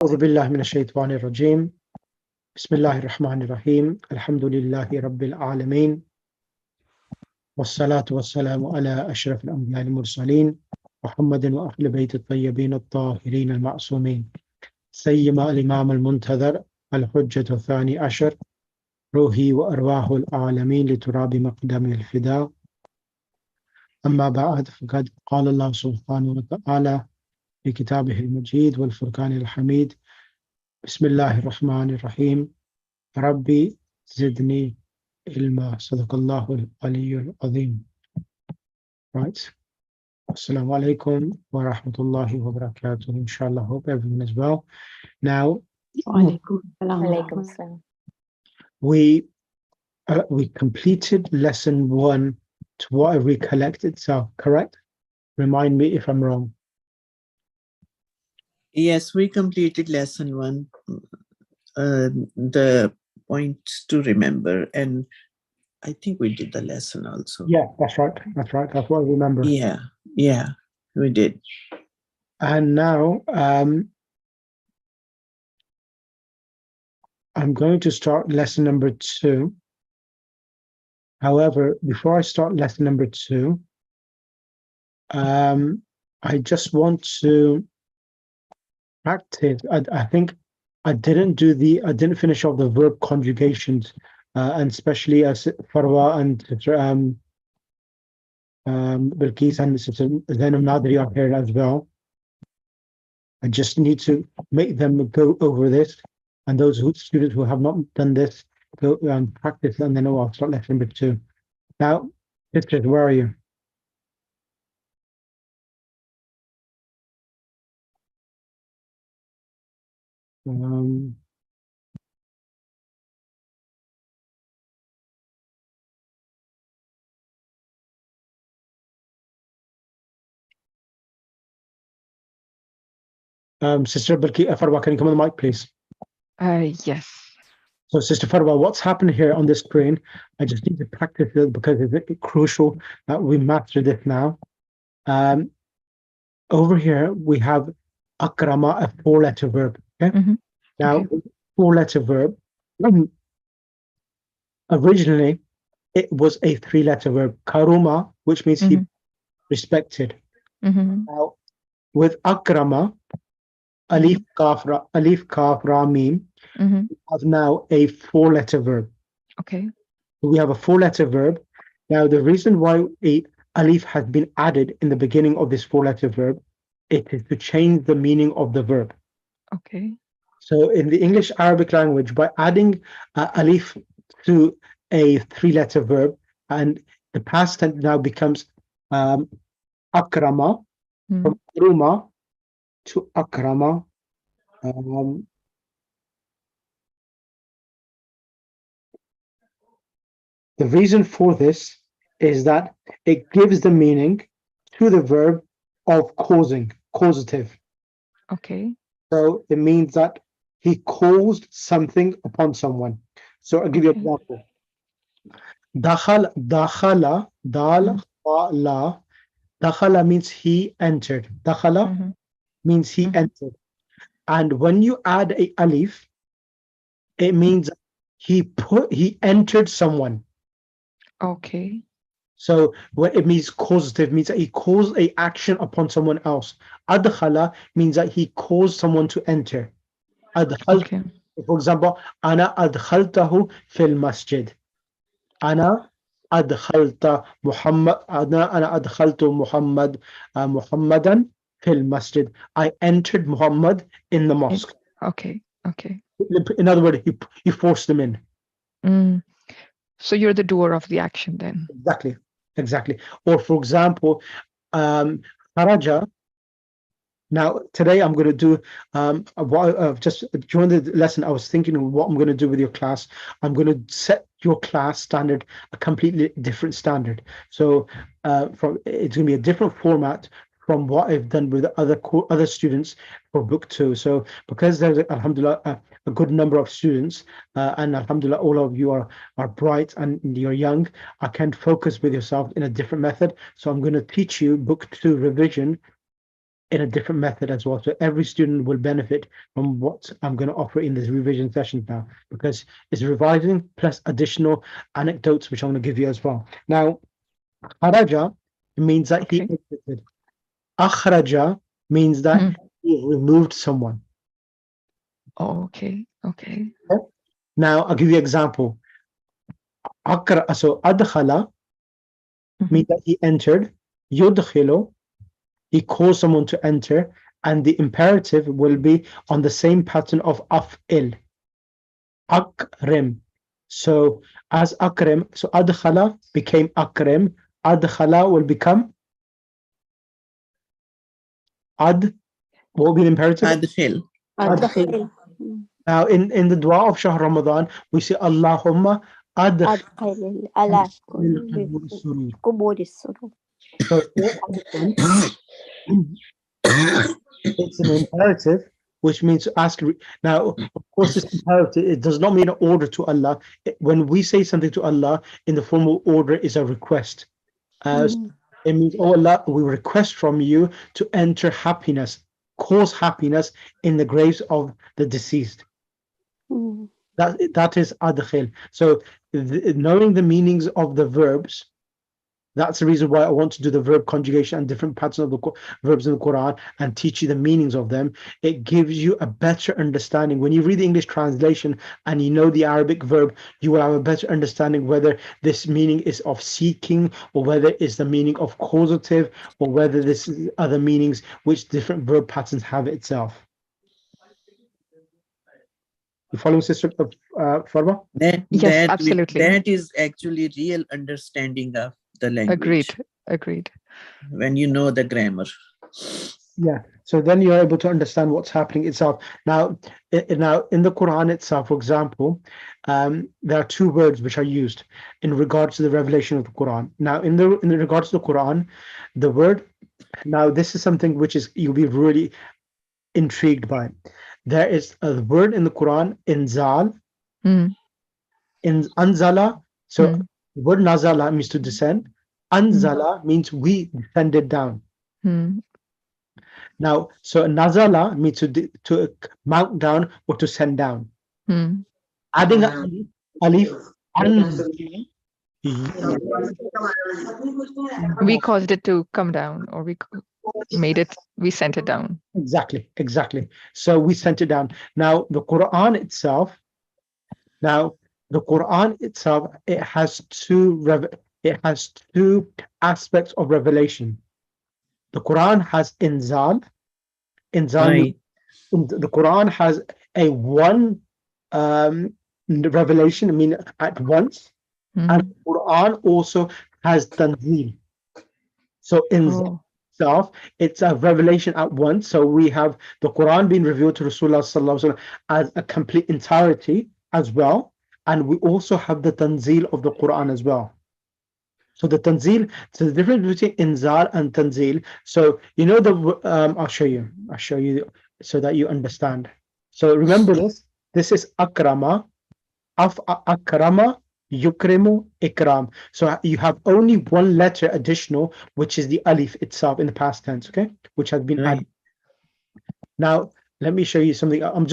أعوذ بالله من الشيطان الرجيم بسم الله الرحمن الرحيم الحمد لله رب العالمين والصلاة والسلام على أشرف الأنبياء المرسلين محمد وأهل بيت الطيبين الطاهرين المعصومين سيما الإمام المنتظر الحجة الثاني عشر روحي وأرواح العالمين لتراب مقدم الفداء أما بعد فقد قال الله سبحانه وتعالى في كتابه المجيد والفرقان الحميد بسم الله الرحمن الرحيم ربي زدني علما صدق الله العلي العظيم. Right. Assalamu alaikum wa rahmatullahi wa barakatuh. Inshallah, hope everyone is well. Now, we completed lesson 1 to what I recollect itself, correct? Remind me if I'm wrong. Yes, we completed lesson 1. The points to remember, and I think we did the lesson also. Yeah, that's right. That's right. That's what I remember. Yeah, we did. And now I'm going to start lesson number 2. However, before I start lesson number 2, I just want to practice. I think I didn't finish off the verb conjugations, and especially as Farwa and Bilqis and Zainab Nadri are here as well. I just need to make them go over this, and those students who have not done this go and practice, and then I'll start lesson number 2. Now, sisters, where are you? Sister Farwa, can you come on the mic, please? Yes. So, Sister Farwa, what's happened here on the screen? I just need to practice it because it's crucial that we master this now. Over here, we have akrama, a 4-letter verb. Okay. Mm-hmm. Now, Okay. 4-letter verb. Originally, it was a 3-letter verb, karuma, which means he respected. Mm-hmm. Now, with akrama, alif kaf ra mim, Mm-hmm. we have now a 4-letter verb. Okay. We have a 4-letter verb. Now, the reason why a alif has been added in the beginning of this 4-letter verb, it is to change the meaning of the verb. Okay. So in the English Arabic language, by adding alif to a 3-letter verb, and the past tense now becomes akrama, from karuma to akrama. The reason for this is that it gives the meaning to the verb of causing, causative. Okay. So it means that he caused something upon someone. So I'll give you an example. Dakhala, dal, la. Dakhala means he entered. Dakhala means he entered. And when you add a alif, it means he entered someone. Okay. So what it means causative means that he caused a action upon someone else. Adkhala means that he caused someone to enter. Okay. For example, Ana adkhaltahu fil masjid. Ana adkhalta Muhammad. Ana adkhaltu Muhammadan fil masjid. I entered Muhammad in the mosque. Okay. Okay. In other words, he forced them in. So you're the doer of the action then. Exactly. Or for example, kharaja. Now today I'm going to do just during the lesson I was thinking of what I'm going to do with your class. I'm going to set your class standard a completely different standard. So it's going to be a different format from what I've done with other students for book 2. So because there's alhamdulillah a good number of students, and alhamdulillah all of you are bright and you're young, I can focus with yourself in a different method. So I'm going to teach you book 2 revision in a different method as well. So every student will benefit from what I'm going to offer in this revision session now, because it's revising plus additional anecdotes, which I'm going to give you as well. Now, kharaja means that he exited. Akhraja means that he removed someone. Okay. Okay. Now, I'll give you an example. So adkhala means that he entered. Yudkhilu, he calls someone to enter, and the imperative will be on the same pattern of af'il. Akrim. So as akrim, so adkhala became akrim. Adkhala will become what will be the imperative? Adkhil. أدخل Now in the dua of Shahr Ramadan, we say Allahumma adkhil أدخل على قبور السرور. So it's an imperative, which means to ask. Now, of course, this imperative, it does not mean an order to Allah. When we say something to Allah in the formal order, is a request. It means, oh Allah, we request from you to enter happiness, cause happiness in the graves of the deceased. That is adkhil. So knowing the meanings of the verbs, that's the reason why I want to do the verb conjugation and different patterns of the verbs in the Quran and teach you the meanings of them. It gives you a better understanding. When you read the English translation and you know the Arabic verb, you will have a better understanding whether this meaning is of seeking, or whether it's the meaning of causative, or whether this is other meanings which different verb patterns have itself. You following, Sister Farba? Yes, absolutely. That is actually real understanding of the language. Agreed. When you know the grammar. Yeah, so then you're able to understand what's happening itself. Now in the Quran itself, for example, there are two words which are used in regards to the revelation of the Quran. Now in regards to the Quran, the word, now this is something which is you'll be really intrigued by. There is a word in the Quran, inzal, in anzala. So the word nazala means to descend. Anzala means we descended down. Now, so nazala means to mount down or to send down. Adding an alif, we caused it to come down, or we sent it down. Exactly. So we sent it down. Now, the Quran itself, it has two aspects of revelation. The Quran has inzal. Right. The Quran has a one revelation, I mean at once, and the Quran also has tanzeel. So in itself, it's a revelation at once. So we have the Quran being revealed to Rasulullah sallallahu alaihi wasallam as a complete entirety as well, and we also have the tanzeel of the Quran as well. So the tanzeel, so the difference between inzal and tanzeel. So you know I'll show you so that you understand. So remember this. This is akrama, akrama, yukrimu, ikram. So you have only one letter additional, which is the alif itself in the past tense, okay, which has been added. Now let me show you something. I'm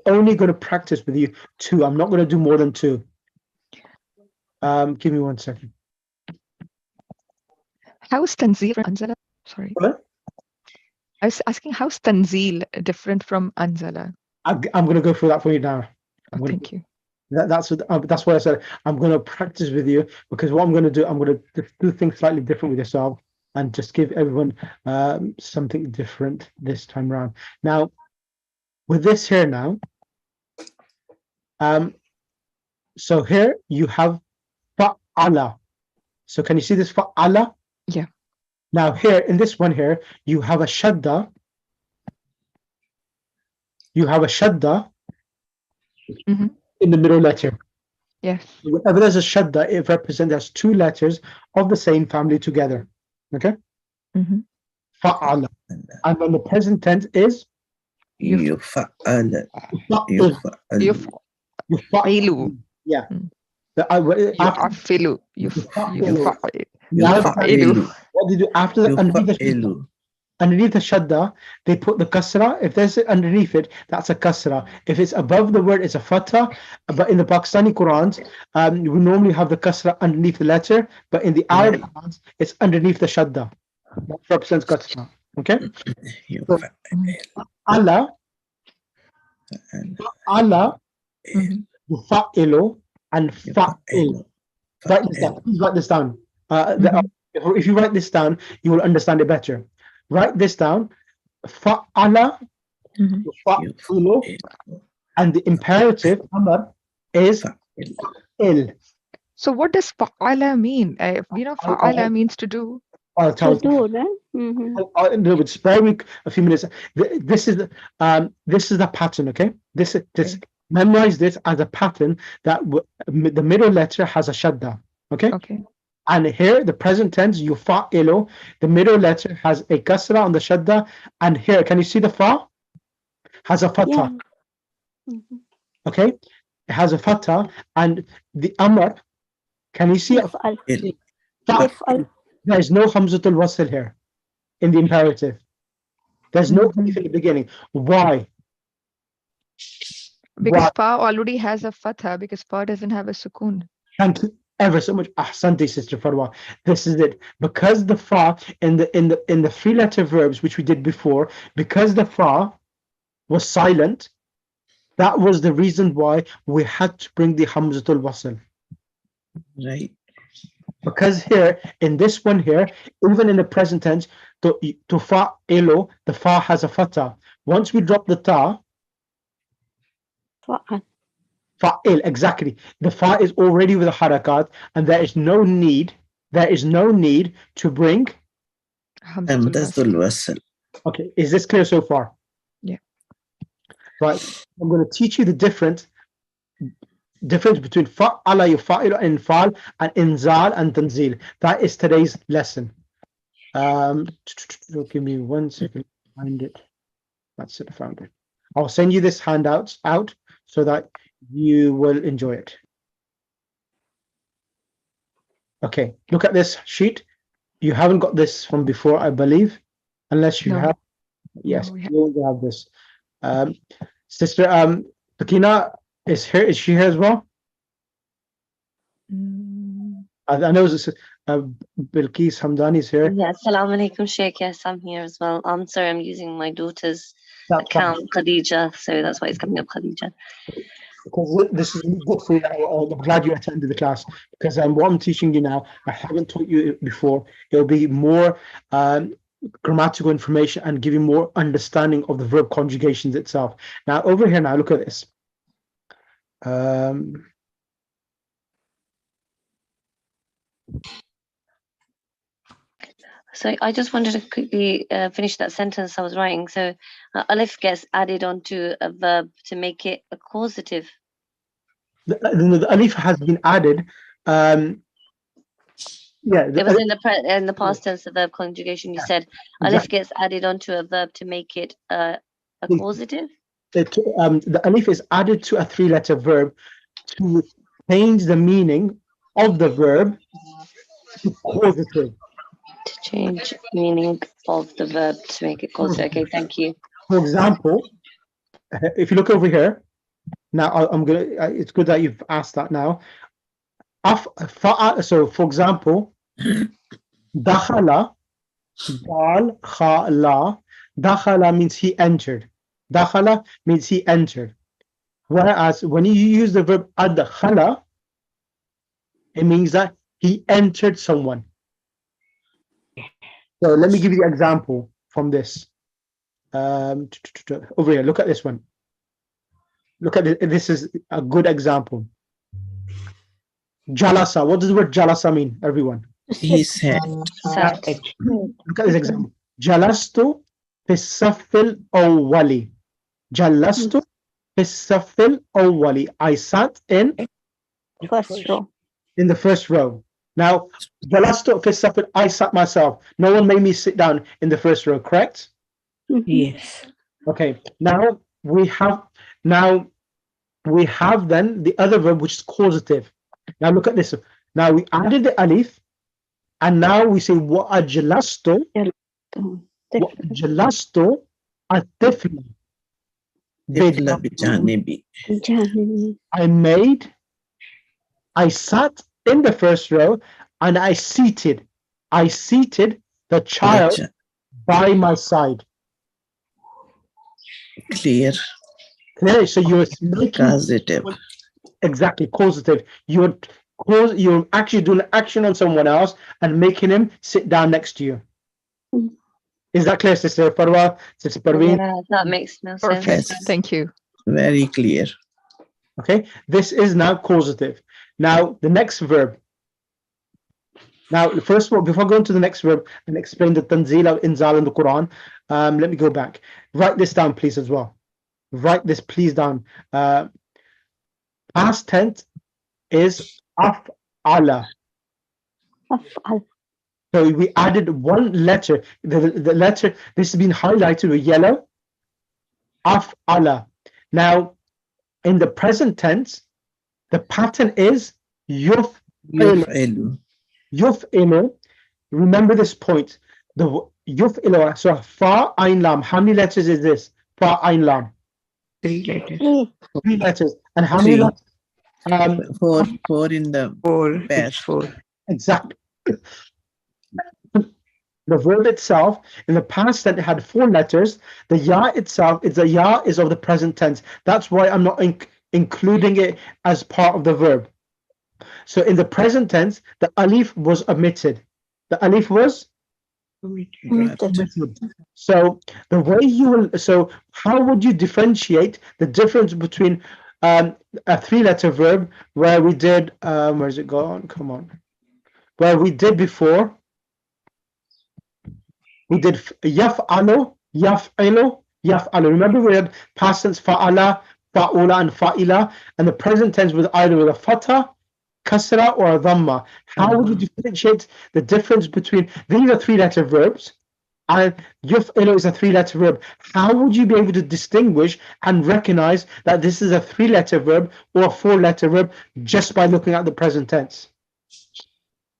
only going to practice with you two. I'm not going to do more than two. Give me 1 second. How's Tanzeel from Anzala? Sorry. What? I was asking, how's Tanzeel different from Anzala? I'm going to go through that for you now. Thank you. That's what I said. I'm going to practice with you, because what I'm going to do, I'm going to do things slightly different with yourself and just give everyone something different this time around. Now, with this here now, so here you have fa'ala. So can you see this fa'ala? Yeah. Now here in this one here, you have a shadda. You have a shadda in the middle letter. Yes. Whenever there's a shadda, it represents as two letters of the same family together. Okay? Fa'ala. And then the present tense is Yufa'ala. Yufa'ilu. Yeah. Yufa'ilu. Yufa'ilu. What do you do after the underneath the shadda, they put the kasra. If there's underneath it, that's a kasra. If it's above the word, it's a fatha. But in the Pakistani Qurans, we normally have the kasra underneath the letter, but in the Arabic Qurans, it's underneath the shadda. That represents kasra. Okay? So, Allah, Allah, fa'ilu, and fa'il. Write this down. Please write this down. If you write this down, you will understand it better. Write this down. Fa'ala, fa'ilu, and the imperative amr is fa'il. So what does fa'ala mean? Fa'ala means to do. I'll tell To you. do, right? No, but spare me a few minutes. This is the pattern. Okay, this memorize this as a pattern that the middle letter has a shadda. Okay. Okay. And here, the present tense, yufa'ilu, the middle letter has a kasra on the shadda, and here, can you see the fa? Has a fatha. Yeah. Okay, it has a fatha, and the amr. Can you see? If'al. Fa- There is no hamzatul wasl here in the imperative. There's no alif in the beginning. Why? Because Why? fa already has a fatha, because fa doesn't have a sukoon. Thank you ever so much. Ahsanti, Sister Farwa. This is it. Because the fa in the three letter verbs which we did before, because the fa was silent, that was the reason why we had to bring the hamzatul wasl. Right. Because here, in this one here, even in the present tense, to fa'ilu, the fa has a fatha. Once we drop the ta, Fa'al. fa'il, exactly. The fa is already with a harakat, and there is no need to bring. Hamzatul wasl. Okay, is this clear so far? Yeah. Right. I'm going to teach you the difference between fa'ala yufa'ilu and infal and inzal and tanzil. That is today's lesson. Give me 1 second. Find it. That's it. I found it. I'll send you this handout out so that you will enjoy it. Okay, look at this sheet. You haven't got this from before, I believe, unless you No. have. Yes, No, we you have this. Sister Pakina is here. Is she here as well? I know Bilqis Hamdani is here. Yeah, assalamu alaikum, Sheikh. Yes, I'm here as well. I'm sorry, I'm using my daughter's That's fine. account, Khadija, so that's why it's coming up Khadija. Because this is good for you. I'm glad you attended the class, because what I'm teaching you now, I haven't taught you it before. It'll be more grammatical information and give you more understanding of the verb conjugations itself. Now, over here, now look at this. So I just wanted to quickly finish that sentence I was writing. So alif gets added onto a verb to make it a causative. The alif has been added. Yeah, It was in the past tense of verb conjugation. You said alif gets added onto a verb to make it a causative. The alif is added to a three-letter verb to change the meaning of the verb to causative. To change meaning of the verb to make it causative. Okay, thank you. For example, if you look over here, now I'm gonna. It's good that you've asked that now. So, for example, dakhala, dal, khala. Dakhala means he entered. Dakhala means he entered. Whereas when you use the verb adkhala, it means that he entered someone. So let me give you an example from this. Over here, look at this one. Look at it. This is a good example. Jalasa. What does the word jalasa mean, everyone? He said. Look at this example. Jalastu fi safil awwali. Jalastu fi safil awwali. I sat in First row. in the first row. Now, jalastu fi safil. I sat myself. No one made me sit down in the first row. Correct? Yes. Okay. Now we have then the other verb, which is causative. Now look at this. Now we added the alif, and now we say wa ajlastu جلست الطفل طفل بجانبي. I sat in the first row and I seated the child by my side. Clear. Clear. So you're making Positive. exactly causative. You're actually doing action on someone else and making him sit down next to you. Is that clear, Sister Farwa? Sister Parveen? Yeah, that makes no sense. Perfect. Yes. Thank you. Very clear. Okay, this is now causative. Now the next verb. Now, first of all, before going to the next verb and explain the tanzil of inzal in the Quran, let me go back. Write this down, please, as well. Write this, please, down. Past tense is af'ala. So we added one letter. The letter, this has been highlighted with yellow. Af'ala. Now, in the present tense, the pattern is yuf'ilu. Yuf'ilu. Remember this point. The yuf'ilu. So fa ain lam. How many letters is this? Fa ain lam. 3 letters. 3 letters. And how many letters? Four in the 4. past. 4. Exactly. The verb itself in the past that it had 4 letters. The ya itself is of the present tense. That's why I'm not including it as part of the verb. So in the present tense, the alif was omitted. The alif was omitted. So the way how would you differentiate the difference between a 3-letter verb where we did where's it gone? Come on. Where we did before. We did yaf'alu, yaf'ilu, yaf'alu. Remember we had past tense fa'ala, fa'ula, and fa'ila, and the present tense was either with a fatha, kasra, or a dhamma. How would you differentiate the difference between these are 3-letter verbs and yaf'ilu is a 3-letter verb? How would you be able to distinguish and recognize that this is a 3-letter verb or a 4-letter verb just by looking at the present tense?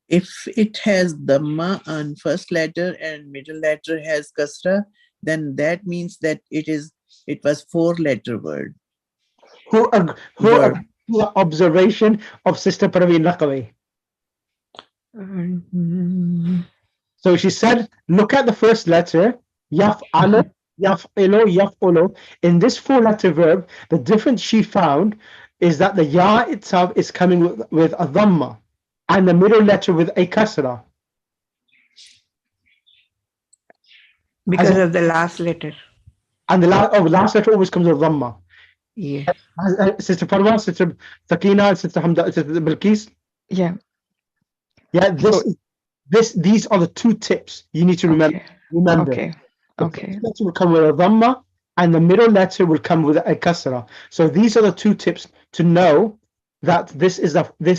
If it has dhamma on first letter and middle letter has kasra, then that means that it was 4-letter word. Who the observation of Sister Parveen Naqawi? So she said, look at the first letter, yaf'alu, yaf'ilu, yaf'ulu. In this 4-letter verb, the difference she found is that the ya itself is coming with a dhamma and the middle letter with a kasra. Because of the last letter. And the last letter always comes with dhamma. Yeah. Sister Parwa, Sister Sakina, Sister Hamda, Sister Bilqis. Yeah. Yeah, these are the 2 tips you need to remember. Okay. Remember. Okay. The Okay. first letter will come with a dhamma and the middle letter will come with a kasra. So these are the 2 tips to know that this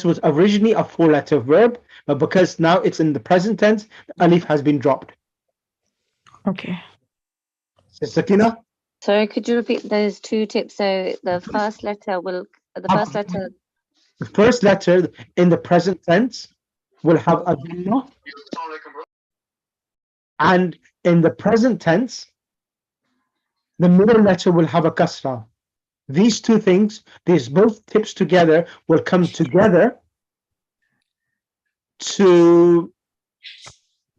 was originally a 4-letter verb, but because now it's in the present tense, the alif has been dropped. Okay. Sister Sakina? Sorry, could you repeat those 2 tips? So the first letter The first letter in the present tense will have a dhamma, and in the present tense, the middle letter will have a kasra. These 2 things, these both tips together will come together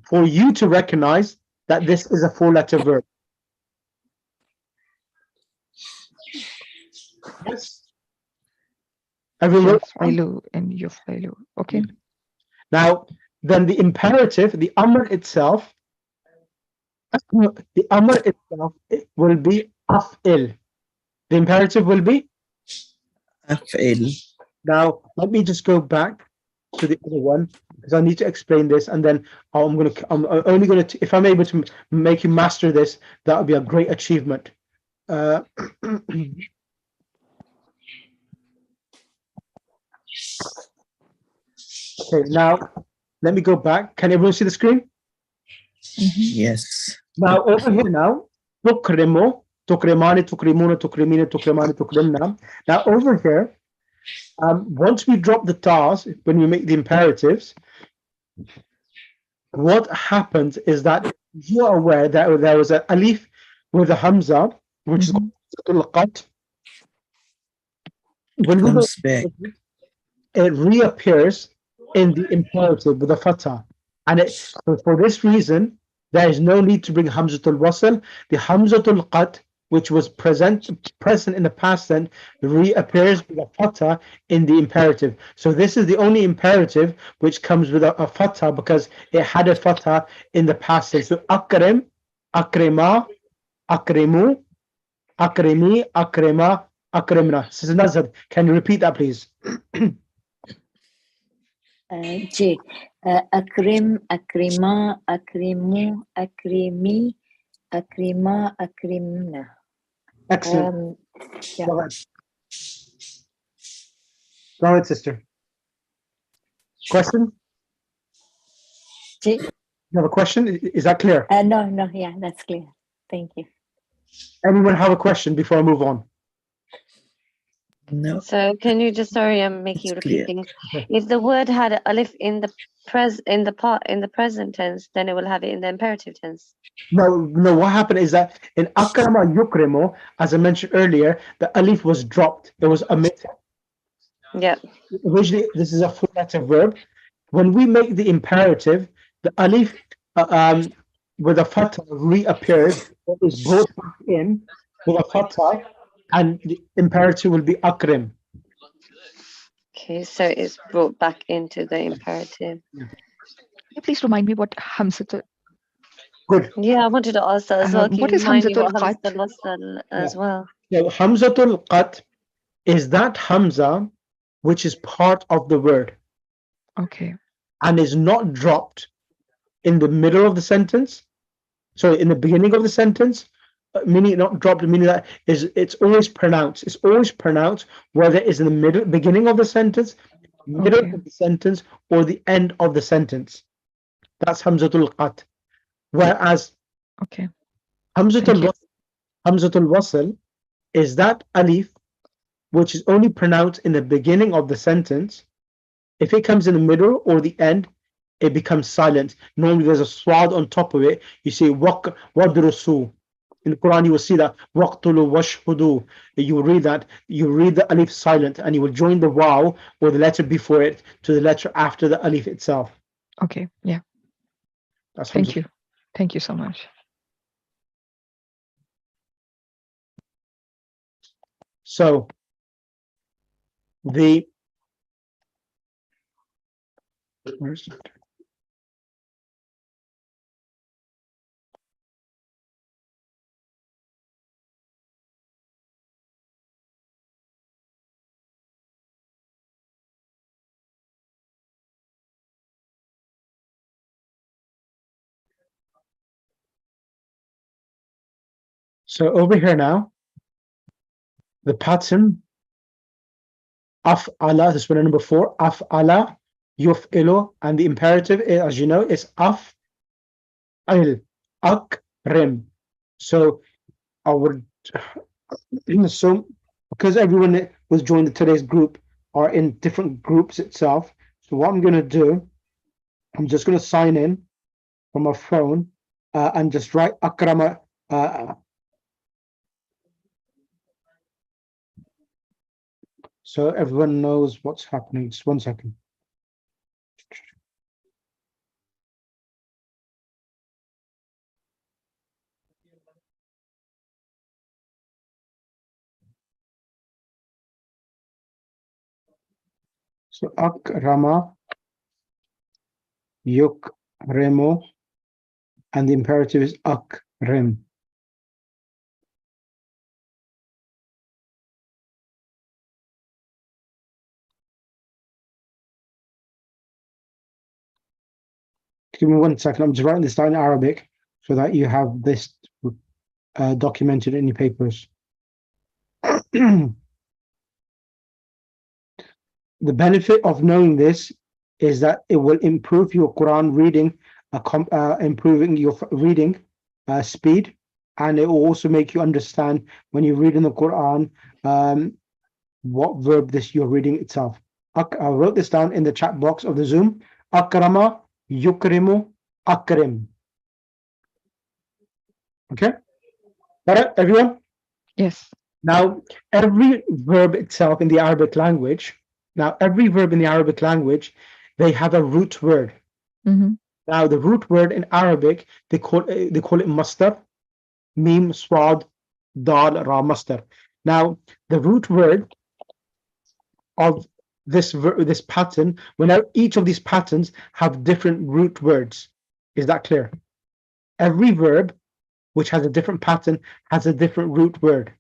for you to recognize that this is a 4-letter verb. Yes. Everyone. Yaf'ilu and yuf'ilu. Okay. Now, then the imperative, the amr itself, will be af'il. The imperative will be Af'il. Now, let me just go back to the other one because I need to explain this, and then I'm only going to, if I'm able to make you master this, that would be a great achievement. Okay, now let me go back. Can everyone see the screen? Yes. Now over here now, tukrimu, tukrimani, tukrimuna, tukrimina, tukrimani, tukrimna. Now over here, once we drop the tas, when we make the imperatives, what happens is that you are aware that there was an alif with a hamza, which is called qat. When we go, Comes back. it reappears in the imperative with a fatha, and for this reason, there is no need to bring hamzatul wasl. The hamzatul qat, which was present in the past tense, reappears with a fatha in the imperative. So this is the only imperative which comes with a fatha because it had a fatha in the past tense. So akrim, akrima, akrimu, akrimi, akrima, akrimna. Sister Nazad, can you repeat that, please? J. Akrim, akrima, akrimu, akrimi, akrima, akrimna. Excellent. Yeah. Go ahead. Go ahead, sister. Question? J. You have a question? Is that clear? No, yeah, that's clear. Thank you. Anyone have a question before I move on? No, So can you just, sorry, I'm making you it's repeat clear. things. If the word had a alif in the present tense, then it will have it in the imperative tense. No, what happened is that in akrama yukrimu, as I mentioned earlier, the alif was dropped. It was omitted. Yeah. Originally, this is a four-letter verb. When we make the imperative, the alif with a fatha reappears, or is brought back in with a fatha, and the imperative will be akrim. Okay, so it's brought back into the imperative. Can you please remind me what hamzatul? Good. Yeah, I wanted to ask that as well. Can What you is remind me what hamzatul qat? hamzatul wasl as Yeah. well? So hamzatul qat is that hamza which is part of the word Okay. and is not dropped in the middle of the sentence. So in the beginning of the sentence, meaning not dropped, meaning that it's always pronounced. It's always pronounced whether it's in the beginning of the sentence, middle Okay. of the sentence, or the end of the sentence. That's hamzatul qat. Whereas Okay. hamzatul Thank you. wasl is that alif which is only pronounced in the beginning of the sentence. If it comes in the middle or the end, it becomes silent. Normally there's a swad on top of it. You say wadrusu. In the Quran you will see that waqtulu washhudu. You will read that. You read the alif silent and you will join the waw or the letter before it to the letter after the alif itself. Okay. Yeah. That's Thank you. Thank you so much. So the where's that? So over here now, the pattern af'ala, this one number 4, af'ala, yuf'ilu, and the imperative, as you know, is af'il, akrim. So I would, so because everyone that was joined today's group are in different groups itself, so what I'm going to do, I'm just going to sign in from my phone and just write akrama. So everyone knows what's happening. Just 1 second. So akrama, yukrimu, and the imperative is akrim. Give me 1 second. I'm just writing this down in Arabic so that you have this documented in your papers. The benefit of knowing this is that it will improve your Quran reading, improving your reading speed, and it will also make you understand when you read in the Quran what verb this you're reading itself. I wrote this down in the chat box of the Zoom. Akrama, yukrimu, akrim. Okay? Got it, everyone? Yes. Now, every verb itself in the Arabic language, they have a root word. Mm-hmm. Now, the root word in Arabic, they call it masdar, mim, swad, dal, ra, masdar. Now, the root word of this pattern, whenever each of these patterns have different root words. Is that clear? Every verb which has a different pattern has a different root word.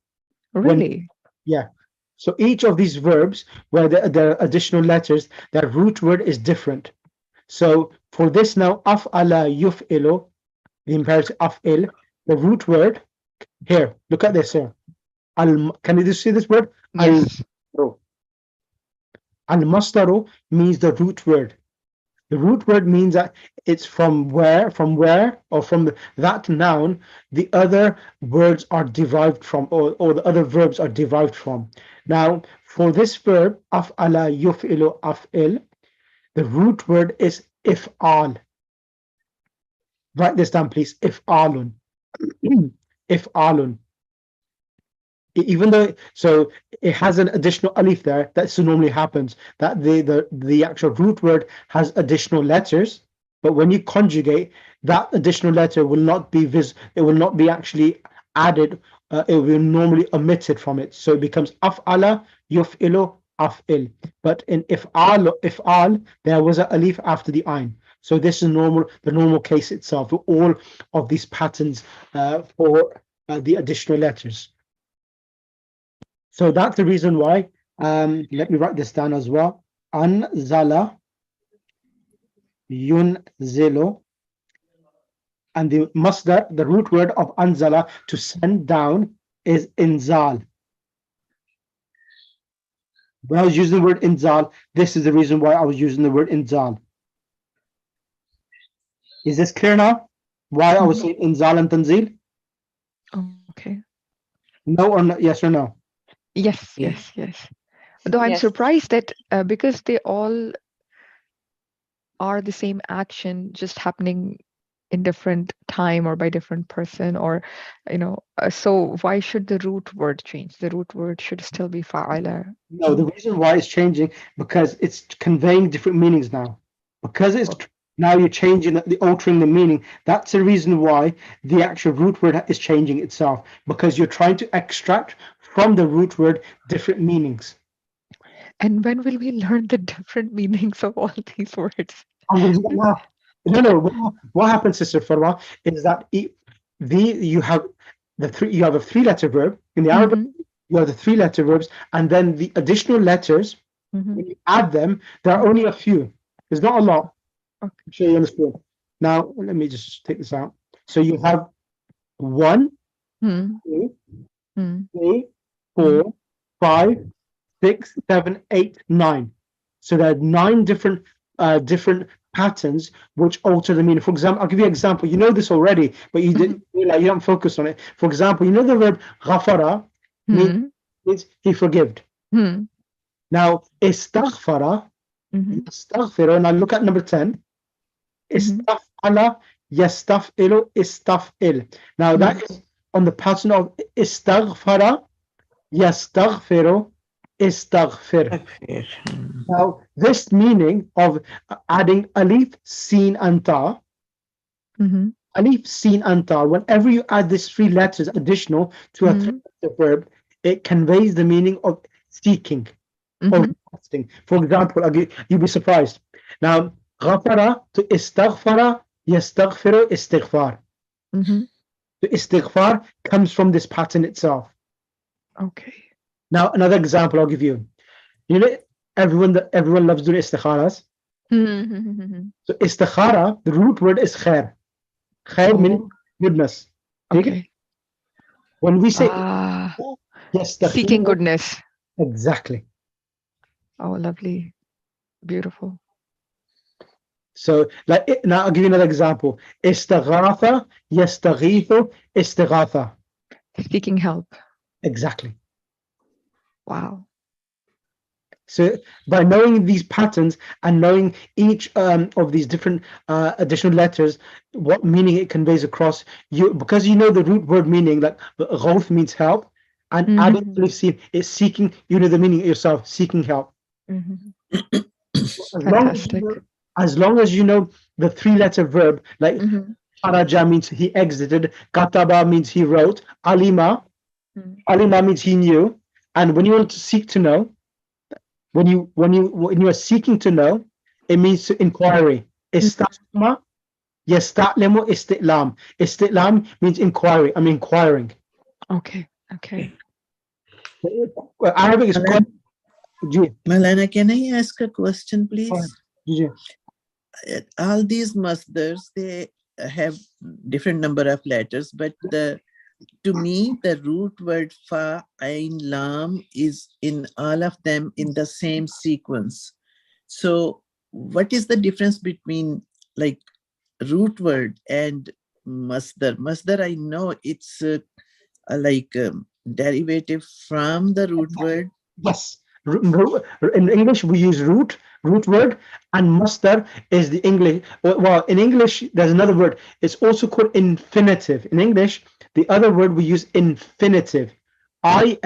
Really? Yeah. So each of these verbs where there are additional letters, their root word is different. So for this now, af'ala yuf'ilu, the imperative af'il, the root word here, look at this here. Can you see this word? Yes. Al-masdaru means the root word. The root word means that it's from where, or from that noun, the other words are derived from, or the other verbs are derived from. Now, for this verb, af'ala yuf'ilu af'il, the root word is if'al. Write this down, please. If'alun. If'alun. Even though, so it has an additional alif there, that normally happens, that the actual root word has additional letters, but when you conjugate, that additional letter will not be it will not be actually added, it will be normally omitted from it, so it becomes af'ala yuf'ilu af'il. But in if'al, there was an alif after the ayn. So this is the normal case itself for all of these patterns for the additional letters. So that's the reason why, let me write this down as well. Anzala, yunzilu, and the masdar, the root word of anzala, to send down, is inzal. When I was using the word inzal, this is the reason why I was using the word inzal. Is this clear now? Why I was saying inzal and tanzil? Okay. No or no, yes or no? Yes, Yeah. yes, yes. Though I'm Yes. surprised that because they all are the same action, just happening in different time or by different person, or so why should the root word change? The root word should still be fa'ala. No, the reason why it's changing, because it's conveying different meanings now. Because it's now you're changing, altering the meaning. That's the reason why the actual root word is changing itself, because you're trying to extract from the root word different meanings. And when will we learn the different meanings of all these words? No. What happens, Sister Farwa, is that you have a three-letter verb in the Arabic. You have the three-letter verbs, and then the additional letters. When you add them, there are only a few. There's not a lot. Okay. I'm sure you understand. Now, let me just take this out. So you have 1, 2, 3, 4, 5, 6, 7, 8, 9. So there are 9 different patterns which alter the meaning. For example, I'll give you an example. You know this already, but you don't focus on it. For example, you know the verb ghafara means he forgived. Now, istaghfara, yastaghfiru. Now look at number 10. Istaf'ala, yastaf'ilu, istaf'il. Now that is on the pattern of istaghfara, yastaghfiru, istaghfir. Now this meaning of adding alif, sin, and ta, alif, sin, and ta, whenever you add these 3 letters additional to a 3-letter verb, it conveys the meaning of seeking or requesting. For example, you'll be surprised. Now, غفر to istaghfara, yastaghfiru, istighfar. The istighfar comes from this pattern itself. Okay. Now, another example I'll give you. You know, everyone loves doing istikharas. So istikhara, the root word is khair. Khair meaning goodness. Okay. When we say seeking goodness. Exactly. Oh, lovely. Beautiful. So, now I'll give you another example. Istaghatha, yastaghithu, istighatha. Seeking help. Exactly. Wow. So by knowing these patterns and knowing each of these different additional letters, what meaning it conveys across, you because you know the root word meaning, like ghawth means help, and adding alif sin is seeking. You know the meaning yourself, seeking help. Fantastic. As long as you know the three-letter verb, like Kharaja means he exited, Kataba means he wrote, Alima means he knew, and when you want to seek to know, when you are seeking to know, it means inquiry. Istalama, yastalemu istilam. Istilam means inquiry. I'm inquiring. Okay. Okay. Arabic is quite. Malana, can I ask a question, please? Yeah. All these masdars, they have different number of letters, but to me, the root word fa, ain, lam is in all of them in the same sequence. So what is the difference between like root word and masdar? Masdar, I know it's like derivative from the root word. Yes. In English, we use root word, and masdar is the English. Well, in English, there's another word. It's also called infinitive. In English, the other word we use infinitive. Right.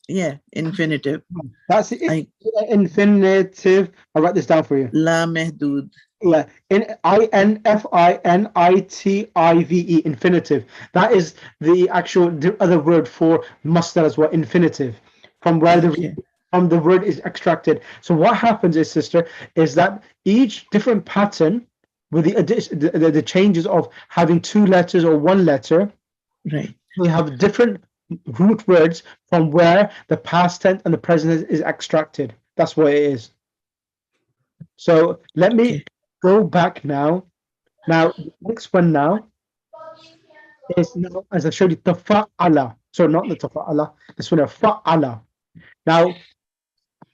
Yeah, infinitive. That's it. Infinitive. I'll write this down for you. La mehdud. Yeah, infinitive, infinitive. That is the actual other word for masdar as well, infinitive, from where the word is extracted. So what happens is, sister, is that each different pattern with the addition, the changes of having two letters or one letter, right? We have different root words from where the past tense and the present is extracted. That's what it is. So let me go back now. Now, next one now is now, as I showed you, tafa'ala. So not the tafa'ala, this one, fa'ala. Now,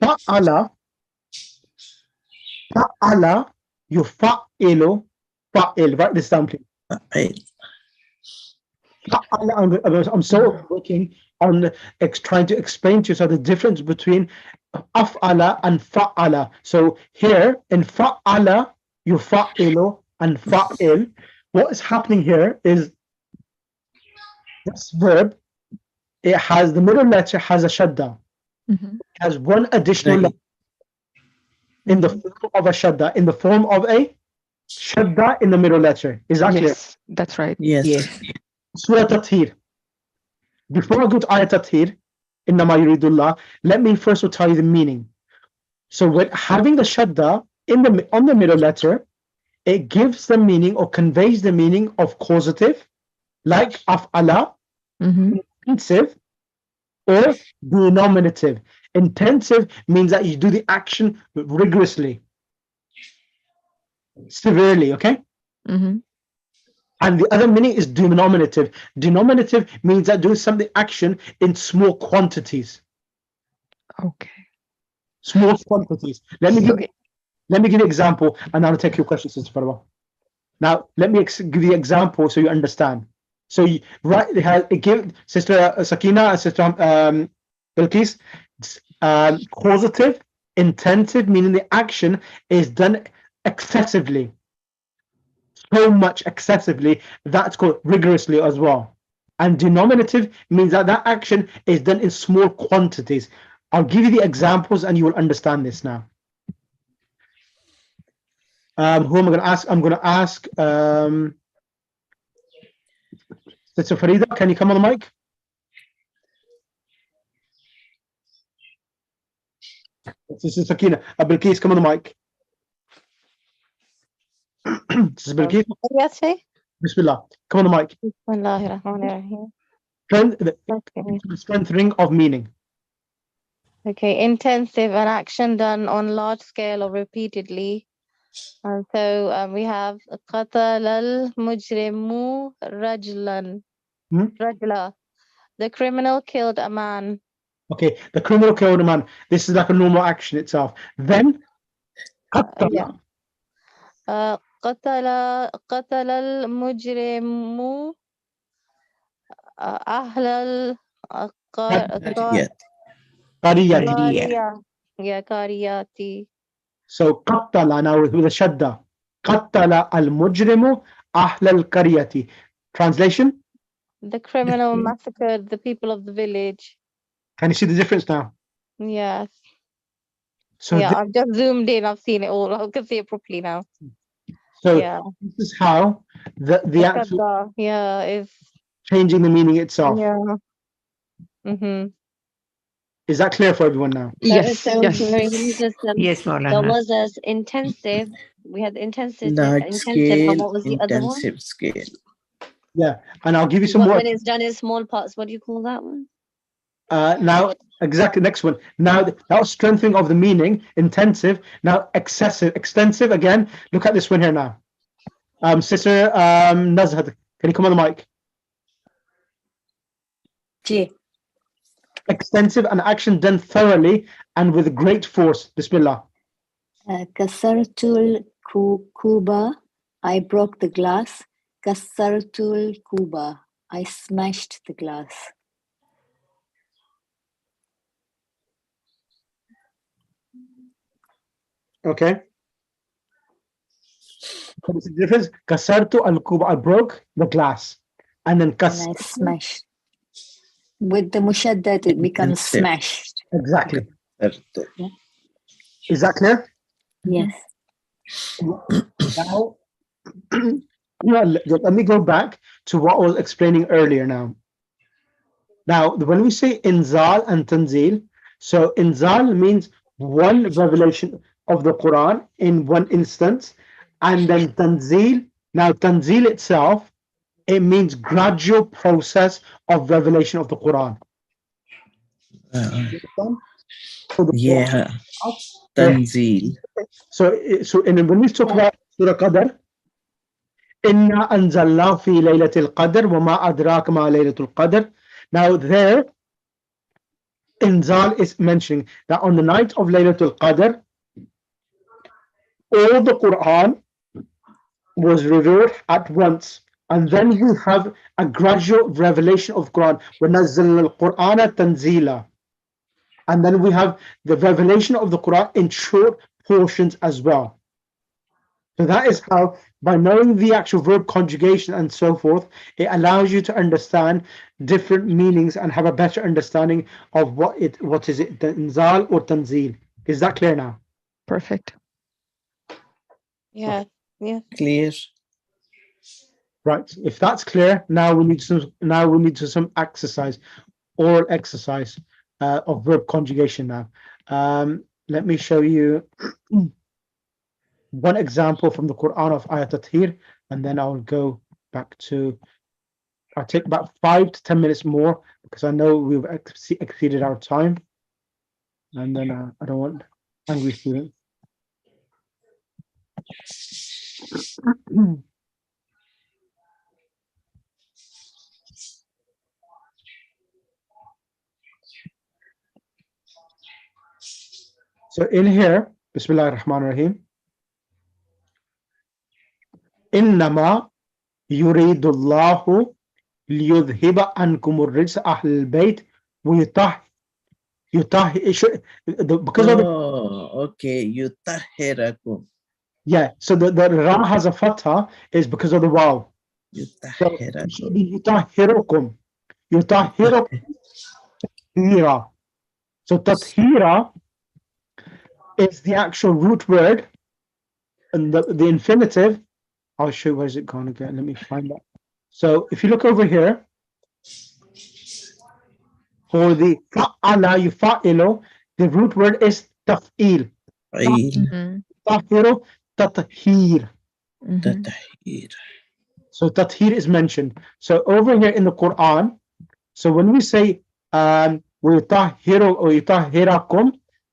fa'ala, yufa'ilu, fa'il. Write this down, please. I'm so working on trying to explain to you so the difference between af'ala and fa'ala. So here in fa'ala, yufa'ilu and fa'il, what is happening here is this verb, it has the middle letter has a shadda. It has one additional letter in the form of a shadda, in the form of a shadda in the middle letter. Is that clear? Yes, that's right. Yes. Surah Tathir. Before I go to Ayat Tathir, Innama yuridullah, let me first of all tell you the meaning. So with having the shadda on the middle letter, it gives the meaning or conveys the meaning of causative, like af'ala, intensive, or denominative. Intensive means that you do the action rigorously, severely, okay? And the other meaning is denominative. Denominative means that do something action in small quantities. Okay. Small quantities. Let me give you an example, and I'll take your questions, Sister Farwa. Now, let me give you an example so you understand. So, give Sister Sakina and Sister Bilqis, causative, intensive, meaning the action is done excessively. So much excessively, that's called rigorously as well. And denominative means that that action is done in small quantities. I'll give you the examples and you will understand this now. Who am I going to ask? I'm going to ask Sister Farida, can you come on the mic? Sister Sakina, Bilqis, come on the mic. Sister Bilqis, Yes, sir. Bismillah, come on the mic. Bismillahirrahmanirrahim. Strengthening of meaning. Okay, intensive, an action done on large scale or repeatedly. And so we have قتل المجرم رجلا. Rajla. The criminal killed a man. Okay, the criminal killed a man. This is like a normal action itself. Then, قتل. قتل المجرم أهل القرية. Qariyati. Qariya. Yeah, Kariyati. So qattala now with a shadda. Qattala al-mujrimu ahla al-qaryati. Translation? The criminal massacred the people of the village. Can you see the difference now? Yes. So Yeah, thi- I've just zoomed in. I've seen it all. I can see it properly now. so Yeah. this is how the actual Shadda, yeah, is changing the meaning itself. yeah. Mm-hmm. Is that clear for everyone now? Yes, So yes. Marie, let me just Yes, there Maulana. was as intensive. We had intensive, Large intensive, and scale, what was the other one? intensive scale. Yeah, and I'll give you some What, more. when it's done in small parts, what do you call that one? Now, exactly next one. Now that was strengthening of the meaning, intensive. Now excessive, extensive again. Look at this one here now. Sister Nazhad, can you come on the mic? J. Extensive, an action done thoroughly and with great force. Bismillah. Kasartul kuba. I broke the glass. Kasartul kuba. I smashed the glass. Okay. What's the difference? Kasartu al-kuba. I broke the glass. And then And I kasartu. smashed. With the mushaddat, it becomes Intensive. smashed. Exactly. Certo. Is that clear? Yes. Now, let me go back to what I was explaining earlier now. Now, when we say inzal and tanzil, so inzal means one revelation of the Quran in one instance, and then tanzil, now tanzil itself, it means gradual process of revelation of the Quran. So the Yeah. Quran, Tanzil. so when we talk about Surah Qadr, Inna anzalna fi laylatil qadr wa ma adraka ma laylatul qadr. Now there, Inzal is mentioning that on the night of Laylatul Qadr, all the Quran was revealed at once. And then we have a gradual revelation of Quran. وَنَزَّلْنَا الْقُرْآنَ تَنزِيلًا. And then we have the revelation of the Quran in short portions as well. So that is how, by knowing the actual verb conjugation and so forth, it allows you to understand different meanings and have a better understanding of what is it, tanzal or tanzil. Is that clear now? Perfect. Yeah. Yeah. Clear. Right. If that's clear, now we need some exercise, oral exercise of verb conjugation now. Let me show you one example from the Quran of ayat tathir, and then I'll go back to. I'll take about 5 to 10 minutes more because I know we've exceeded our time, and then I don't want angry students. So in here, Bismillah ar-Rahman ar-Rahim. Innama yuridullahu liyudhiba ankum ar-rijsa ahl al-bayt wa because of the, Okay. Yutahhirakum. yeah, so the ra has a fatha is because of the waw. So it should Yutahhirakum. be yutahhirukum. Yutahhirukum tathira. So tathira is the actual root word, and the infinitive. I'll show you where's it gone again. Let me find that. So if you look over here, for the fa'ala yufa'ilu, the root word is taf'il. Ail. Tahiru, tathir. Tatahhir. So tathir is mentioned. So over here in the Quran, so when we say وَيُطَهِّرُ or يُطَهِّرَكُمْ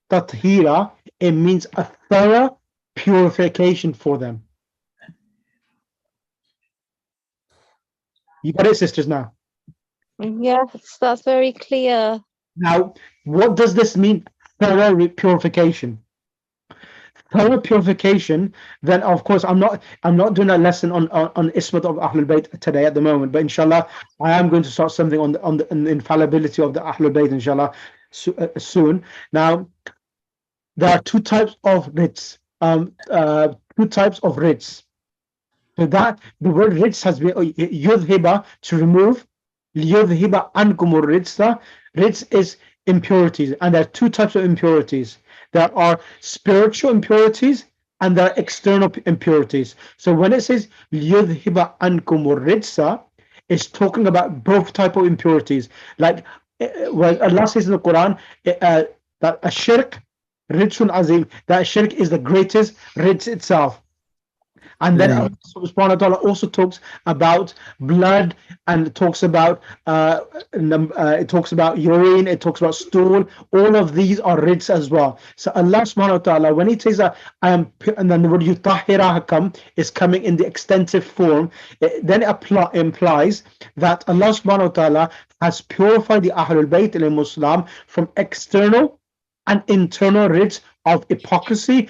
tathira, it means a thorough purification for them. You got it, sisters, now? Yes, that's very clear. Now, what does this mean? Thorough purification. Thorough purification. Then, of course, I'm not doing a lesson on Ismat of Ahlul Bayt today at the moment, but inshallah, I am going to start something on the infallibility of the Ahlul Bayt, inshallah. soon. Now, there are two types of writs. Two types of writs. So that the word writs has been yudhiba, to remove. Yudhiba ankumur ritsa. Rits is impurities, and there are two types of impurities. There are spiritual impurities and there are external impurities. So when it says yudhiba ankumur ritsa, it's talking about both type of impurities. Like well, Allah says in the Quran that a shirk, ritsun azim, that shirk is the greatest rits itself. And then Allah Right. subhanahu wa ta'ala also talks about blood, and it talks about urine, it talks about stool. All of these are rits as well. So Allah subhanahu wa ta'ala, when he says that I am, and then the word yutahhirahum is coming in the extensive form, then it implies that Allah subhanahu wa ta'ala has purified the Ahlul Bayt al-Muslim from external and internal rits of hypocrisy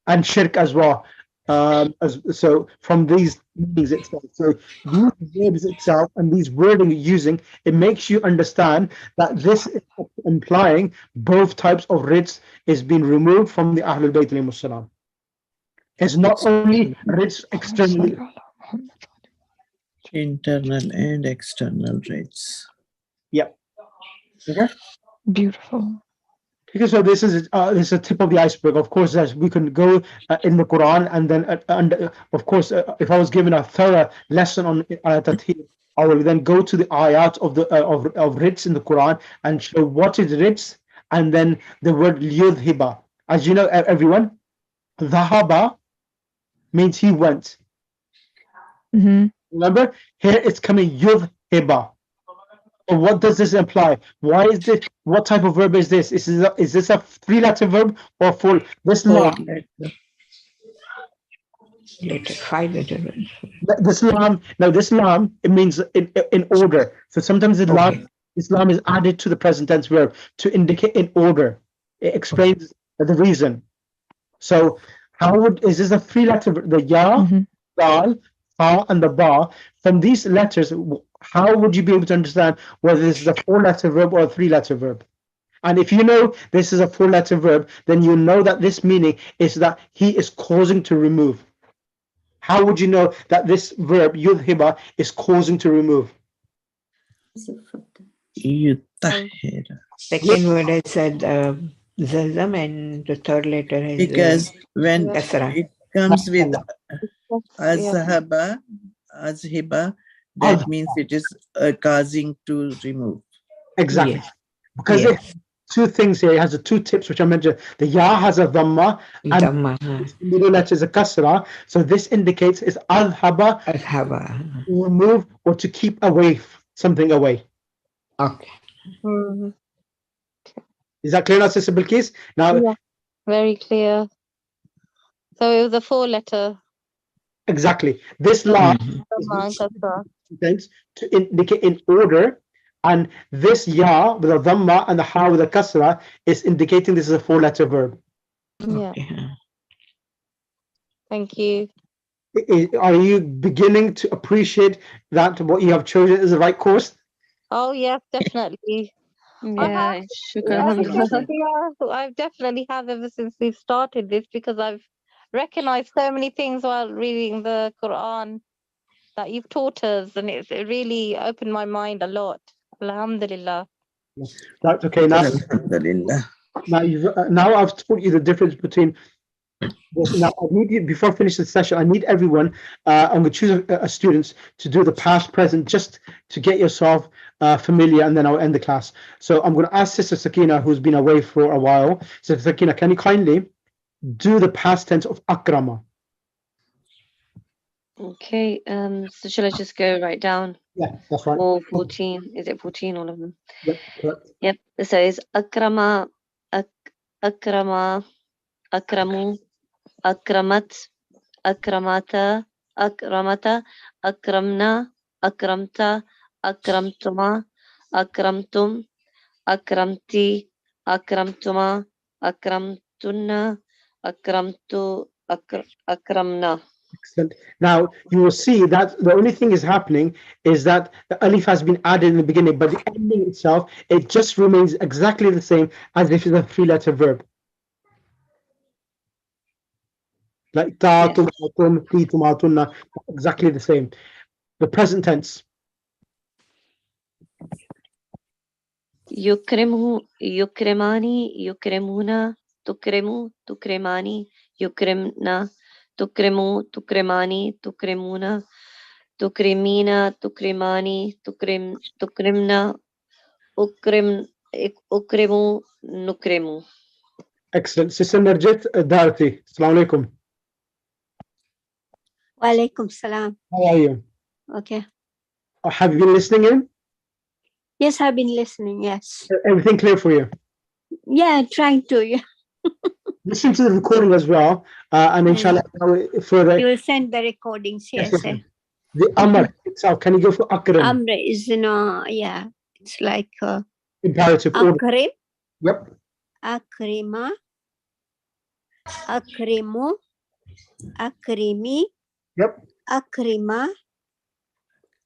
and shirk as well. So from these meanings itself, so these verbs itself and these wording using, it makes you understand that this is implying both types of writs is being removed from the Ahlul Bayt alayhimus salam. It's not only writs externally. Internal and external rates. Yep. Okay. Beautiful. Okay, so this is a tip of the iceberg. Of course, as we can go in the Quran, and then of course, if I was given a thorough lesson on Tathir, I will then go to the ayat of the of writs in the Quran and show what is writs, and then the word yudhiba. As you know, everyone, dhahaba means he went. Mm-hmm. Remember, here it's coming yudhiba. So what does this imply? Why is this? What type of verb is this? Is this a three-letter verb or full? This lam, Later, 5-letter words. this lam. Now this lam, it means in order. So sometimes the lam, Okay. this lam is added to the present tense verb to indicate in order. It explains the reason. So how is this a three-letter? The ya, Mm-hmm. dal, ha, and the ba. From these letters, how would you be able to understand whether this is a four-letter verb or a three-letter verb? And if you know this is a four-letter verb, then you know that this meaning is that he is causing to remove. How would you know that this verb yudhiba is causing to remove? Yutahhira. Second word I said zazam, and the third letter is Because when kasra. it comes with Yeah. azhiba, that means it is causing to remove. Exactly. Yes. Because it has two things here. It has the two tips which I mentioned. The ya has a dhamma and Dhamma. the middle letter is a kasra. So this indicates it's adhaba, Adhaba. to remove or to keep away, something away. Okay. Mhm. Is that clear now, Sister Bilqis? Now, Yeah. Very clear. So it was a 4-letter. exactly. This lam Dhamma and kasra. is to indicate in order, and this ya with a dhamma and the ha with a kasra is indicating this is a four-letter verb. Yeah. Okay. Thank you. Are you beginning to appreciate that what you have chosen is the right course? Oh yes, definitely. Yeah, shukran, I alhamdulillah. definitely have. I definitely have ever since we've started this, because I've recognized so many things while reading the Quran that you've taught us, and it really opened my mind a lot. Alhamdulillah. Right. Okay. Now, Alhamdulillah. now I've taught you the difference between. Now, I need you, before I finish the session, I need everyone, I'm going to choose a students to do the past, present, just to get yourself familiar, and then I'll end the class. So I'm going to ask Sister Sakina, who's been away for a while. Sister Sakina, can you kindly do the past tense of akrama? Okay, so shall I just go right down? Yeah, that's right. All 14. Is it 14, all of them? Yep, correct. Yep. So it's akrama, akrama, akramu, akramat, akramata, akramata, akramna, akramta, akramtuma, akramtum, akramti, akramtuma, akramtunna, akramtu, akramna. Excellent. Now you will see that the only thing is happening is that the alif has been added in the beginning, but the ending itself, it just remains exactly the same as if it's a three-letter verb. Like ta, Yes. tum, tum, ti, tuma, tunna, exactly the same. The present tense. يكرمه يكرماني يكرمونا تكرموا تكرماني يكرمنا تكرموا تكرماني تكرمونا تكرمينا تكرماني تكرمنا أكرم أكرموا نكرموا. Excellent. Sister Narjit Darthi. Assalamu alaikum. Walaikum salam. How are you? Okay. Have you been listening in? Yes, I've been listening. Yes. Everything clear for you? Yeah, trying to. Yeah. Listen to the recording as well, and inshallah further. You will send the recordings. Yes. Yes. The Amr itself. Can you go for Akram? Amr is yeah. It's like Imperative order. Akrim, Yep. Akrima, Akrimu, Akrimi, Yep. Akrima,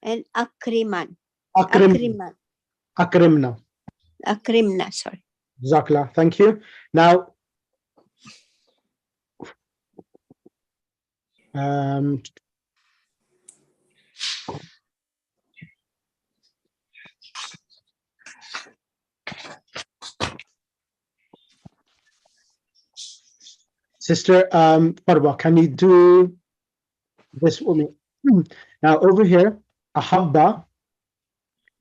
and Akriman. Akrim. Akriman. Akrimna. Akrimna, sorry. Jazakallah. Thank you. Now, Sister Parwa, can you do this for me? Now, over here, ahabba,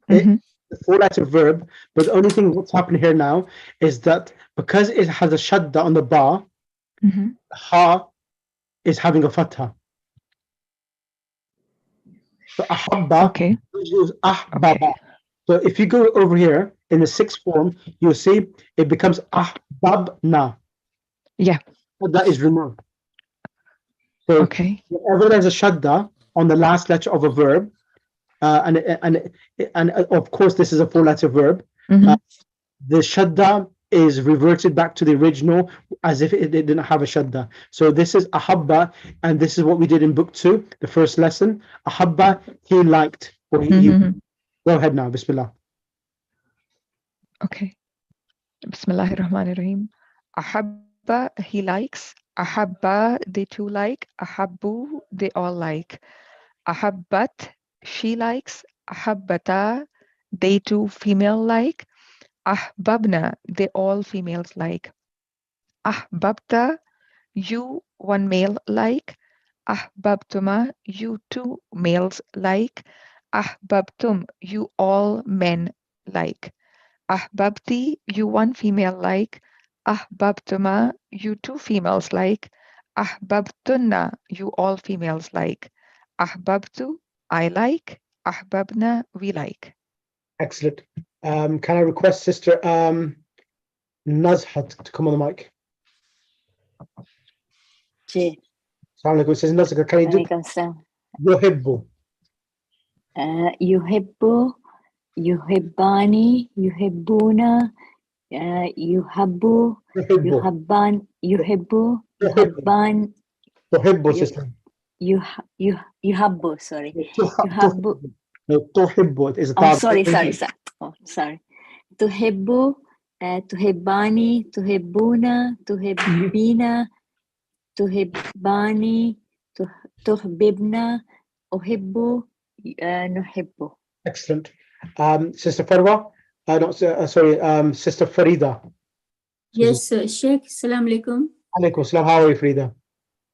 it's a four-letter verb, but the only thing what's happening here now is that because it has a shadda on the ba, ha is having a fatha. So ahabba is ahbaba. So if you go over here in the sixth form, you'll see it becomes ahbabna. Yeah. So that is removed. So whenever there's a shadda on the last letter of a verb, and of course this is a four-letter verb, the shadda is reverted back to the original as if it didn't have a shadda. So this is ahabba, and this is what we did in book 2, the first lesson. Ahabba, he liked, or he Go ahead now, bismillah. Okay. Bismillahirrahmanirrahim. Ahabba, he likes. Ahabba, they too like. Ahabbu, they all like. Ahabbat, she likes. Ahabbata, they too female like. Ahbabna, they all females like. Ahbabta, you one male like. Ahbabtuma, you two males like. Ahbabtum, you all men like. Ahbabti, you one female like. Ahbabtuma, you two females like. Ahbabtunna, you all females like. Ahbabtu, I like. Ahbabna, we like. Excellent. Can I request Sister Nazhat to come on the mic? Ji. Assalamu alaikum. Sister Nazhat, can you do Yuhibbu? Yuhibbu, Yuhibbani, Yuhibbuna, Yuhabbu, Yuhabban, Yuhibbu, Yuhabban. Tuhibbu, sister. Yuhabbu, sorry. Yuhabbu. No, tuhibbu is a Oh, sorry. Oh, sorry. Tuhibbu, Tuhibbani, Tuhibbuna, Tuhibbina, Tuhibbani, Tuhbibna, Uhibbu, Nuhibbu. Excellent. Sister Farwa, Sister Farida. Yes, Sheikh. Assalamu alaikum. Alaikum salam. How are you, Farida?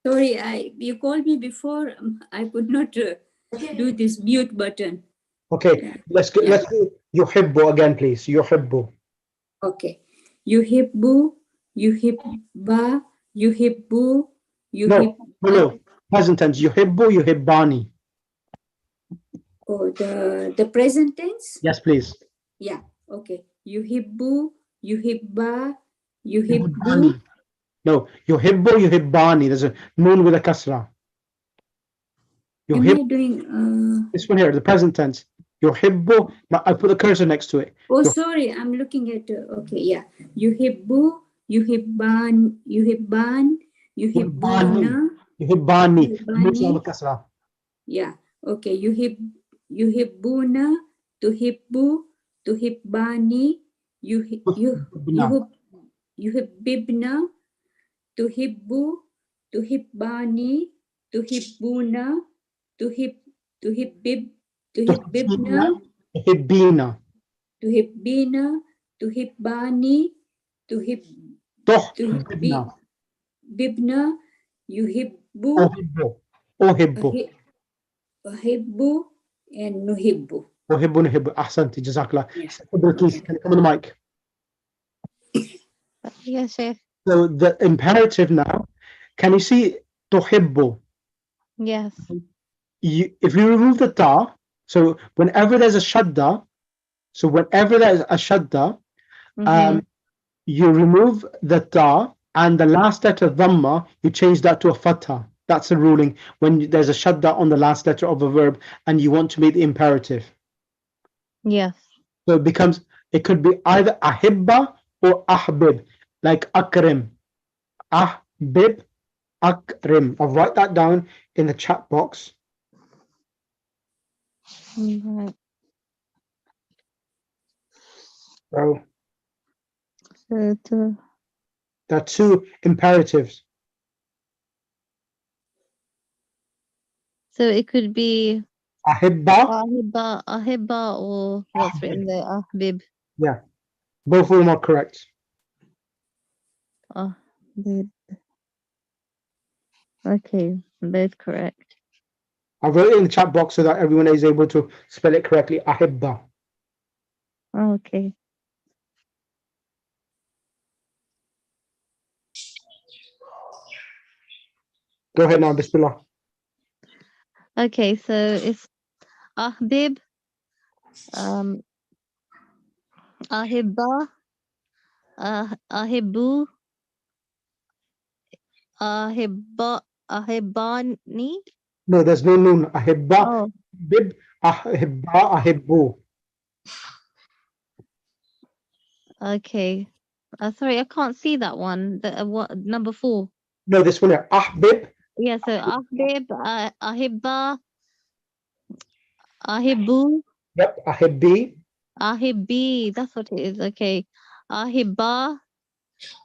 Sorry, you called me before. I could not do this mute button. Okay, let's do Yuhibbu again, please. Yuhibbu. Okay. Yuhibbu, Yuhibba, Yuhibbu, No. Present tense. Yuhibbu, Yuhibbani. Oh, the present tense? Yes, please. Yeah. Okay. Yuhibbu, Yuhibba, Yuhibbu. No, Yuhibbu, Yuhibbani. There's a noon with a kasra. Am I doing this one here, the present tense. Yuhibbu, I put the cursor next to it. Oh, sorry, I'm looking at okay, yeah. Yuhibbu, Yuhibban, Yuhibbana. يحباني يحباني. كسرة. Yeah. Okay. يحبون تحب تحباني يحببنا تحب تحباني تحبون تحببنا تحبينا تحبين تحباني تحبنا تحببنا يحب أحب أحب and نحب. نحب. أحسنتي جزاك الله. Yeah. Bilqis, can you come on the mic? Yes, Sheikh. So the imperative now, can you see تحب? Yes. If you remove the ta, so whenever there's a shadda, you remove the ta and the last letter dhamma, you change that to a fatha. That's a ruling when there's a shadda on the last letter of a verb and you want to make the imperative. Yes. So it could be either ahibba or ahbib, like akrim. Ahbib, akrim. I'll write that down in the chat box. Right. So So there are two imperatives. So it could be Ahibba. ahibba or what's written there, ahbib. Yeah, both of them are correct. Ahbib. Okay, both correct. I wrote it in the chat box so that everyone is able to spell it correctly. Ahibba. Okay. Go ahead now, Bismillah. Okay, so it's ahbib, ahibba, ahibbu, ahibani. No, there's no noon. Ahibba, Oh, bib, ahibba, ahibbu. okay. Sorry, I can't see that one. The what number 4? No, this one here. Ahbib. Yeah, so ahbib, ahibba, ahibbu, Yep, ahibbi. ahibbi. That's what it is. Okay. Ahibba,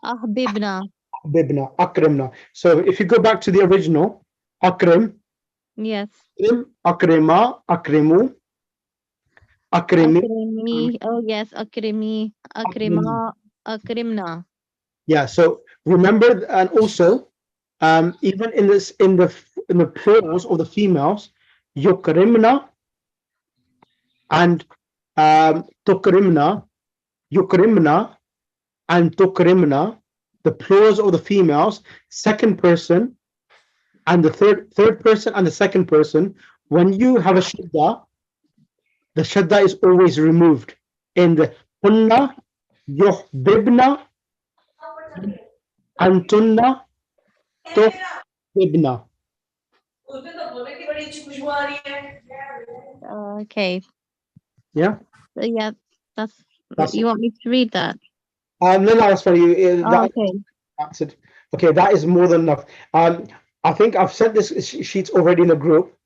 ahbibna. Ahbibna, akrimna. So if you go back to the original, akrim, Yes. akrima, akrimu, akrimi. Akrimi. Oh yes, akrimi, akrima, akrimna. Yeah, so remember, and also even in the plurals or the females, yukrimna and tukrimna, yukrimna and tukrimna, the plurals or the females, second person and the third person and the second person, when you have a shadda, the shadda is always removed. In the kunna, yuhbibna, antunna, tuhbibna. Okay. Yeah. So yeah, that's That's you want me to read that? no, that's funny. Okay. Answered. Okay, that is more than enough. I think I've sent this sheets already in the group.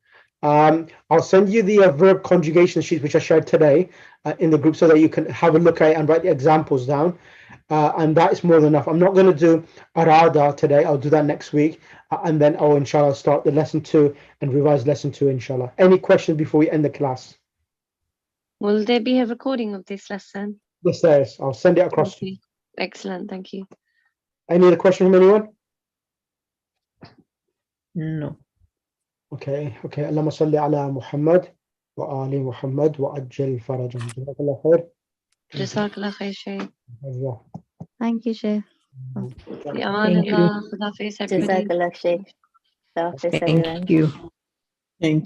I'll send you the verb conjugation sheet which I shared today in the group so that you can have a look at it and write the examples down. And that is more than enough. I'm not going to do arada today. I'll do that next week, and then I'll inshallah start the lesson 2 and revise lesson 2 inshallah. Any questions before we end the class? Will there be a recording of this lesson? Yes, there is. I'll send it across to you. Excellent, thank you. Any other question from anyone? No. Okay. Allahumma salli ala Muhammad wa ali Muhammad wa ajjal farajahum. Jazakallah khair. Jazakallah khair, Shaykh. Thank you, Sheikh. Fi amanillah. Khuda hafiz, everybody. Jazakallah Sheikh. Thank you. Thank